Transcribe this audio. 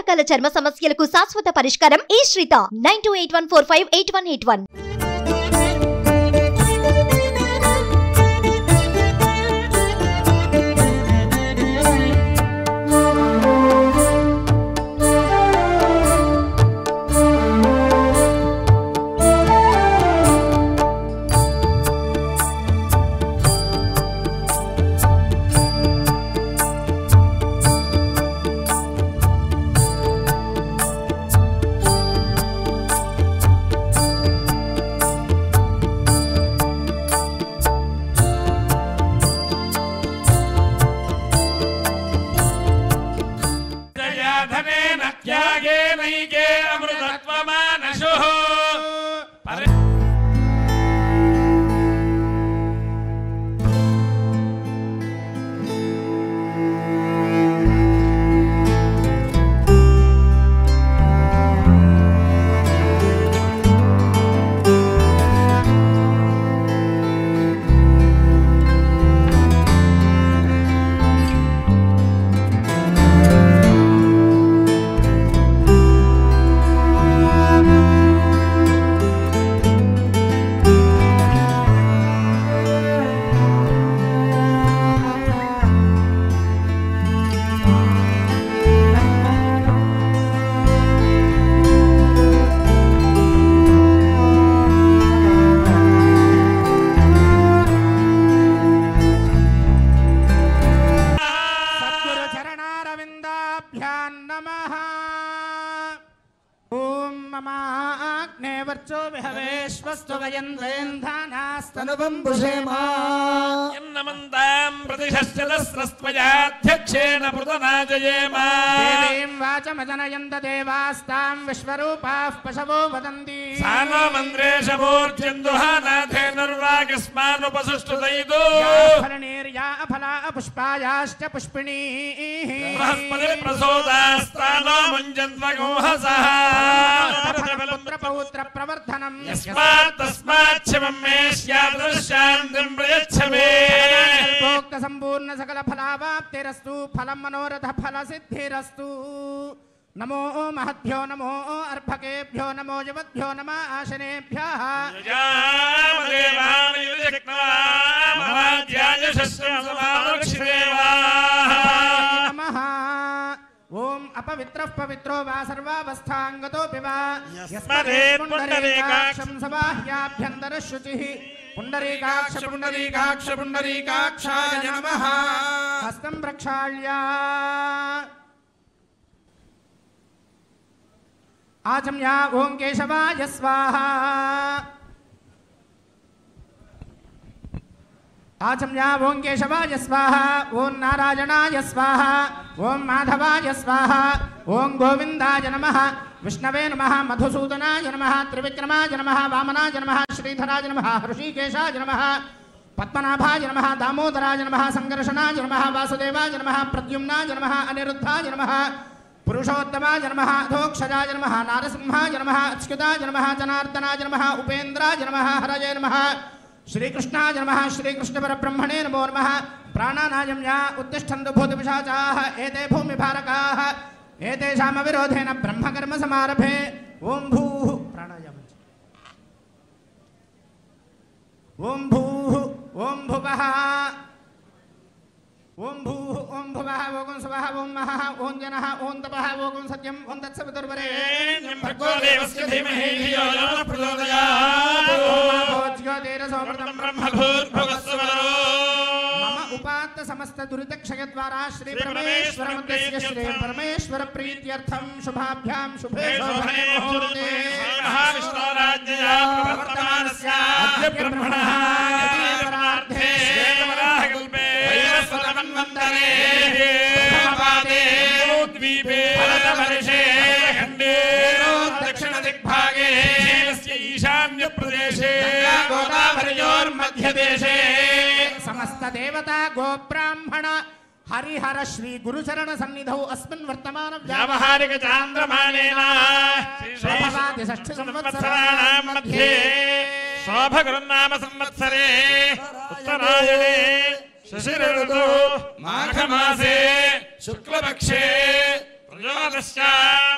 రకాల చర్మ సమస్యలకు శాశ్వత పరిష్కారం ఈ శ్రీత 9281458181. प्रतिष्ठितस्रस्त्वयाध्यक्षेण पृतनाजयेमा देवीं वाचमजनयन्त देवास्तां विश्वरूपाः पशवो वदन्ति सानो मन्द्रेशमूर्त्यन्दुहानाथेनुर्वागस्मानुपसुष्टुतैदो फलनीर्या अफला पुष्पायाश्च पुष्पिणीः बृहस्पतिप्रसोदास्तानो मुञ्जन्त्वगोहसः पुत्रपौत्र प्रवर्धनं यस्मात् तस्माच्छमं मे स्यादृशान्तिं प्रयच्छ मे भोक्त संपूर्ण सकल फलावाप्तिरस्तु फलं मनोरथ फल सिद्धिरस्तु नमो महद्भ्यो नमो अर्भकेभ्यो नमो युवद्भ्यो नमः आशनेभ्यः नमः ओम अपवित्रः पवित्रो वा सर्वावस्थांगतोऽपि वा यस्मदेत्पुण्डरीकाक्षं सबाह्याभ्यन्तरः शुचिः पुण्डरीकाक्ष पुण्डरीकाक्ष पुण्डरीकाक्षाय नमः हस्तं प्रक्षाल्य आचम्य ओं केशवाय स्वाहा आचम्य ओं केशवाय स्वाहा ओं नारायणाय स्वाहा ओं माधवाय स्वाहा ओं गोविंदाय नमः विष्णवे नमः मधुसूदनाय नमः त्रिविक्रमाय नमः वामनाय नमः श्रीधराय नमः ऋषिकेशाय नमः पद्मनाभाय नमः दामोदराय नमः संकर्षणाय नमः वासुदेवाय नमः प्रद्युम्नाय नमः अनिरुद्धाय नमः पुरुषोत्तमाय नमः अधोक्षजाय नमः नारसिंहाय नमः अच्युताय नमः जनार्दनाय नमः उपेन्द्राय नमः हरये नमः श्रीकृष्णाय नमः श्रीकृष्णपरब्रह्मणे नमो नमः प्राणानायम्य उत्तिष्ठन्तु भूतपिशाचाः एते भूमिभारकाः एतेषामविरोधेन ब्रह्मकर्म समारभे ओं भूः प्राणायामः ओं भूः ओं भुवः ओं भूः ओं भुवः ओं स्वः ओं महः ओं जनः ओं तपः ओं सत्यं ओं तत्सवितुर्वरेण्यं भर्गो देवस्य धीमहि धियो यो नः प्रचोदयात् ओं ज्योतिरसोमृतं ब्रह्मभूर्भुवस्सुवरो मम उपात्त समस्त दुरितक्षयद्वारा श्री परमेश्वरमुद्देश्य श्री परमेश्वर प्रीत्यर्थं शुभाभ्यां शुभे शोभने मुहूर्ते महाविष्णुराज्ञया प्रवर्तमानस्य अद्य ब्रह्मणः परार्धे श्वेतवराहकल्पे वैवस्वतमन्वन्तरे प्रथमपादे द्वीपे भरतवर्षे खण्डे दक्षिणदिग्भागे शीलस्य ईशान्यप्रदेशे गोदावर्योर्मध्यदेशे समस्त देवता गोब्राह्मण हरिहर श्री गुरुचरण सन्निधौ अस्मिन् वर्तमान व्यावहारिक चान्द्रमानेन शोभवादि षष्ठी संवत्सराणां मध्ये शोभकृन्नाम संवत्सरे उत्तरायणे शिशिर ऋतौ माघमासे शुक्लपक्षे प्रचोदस्यात्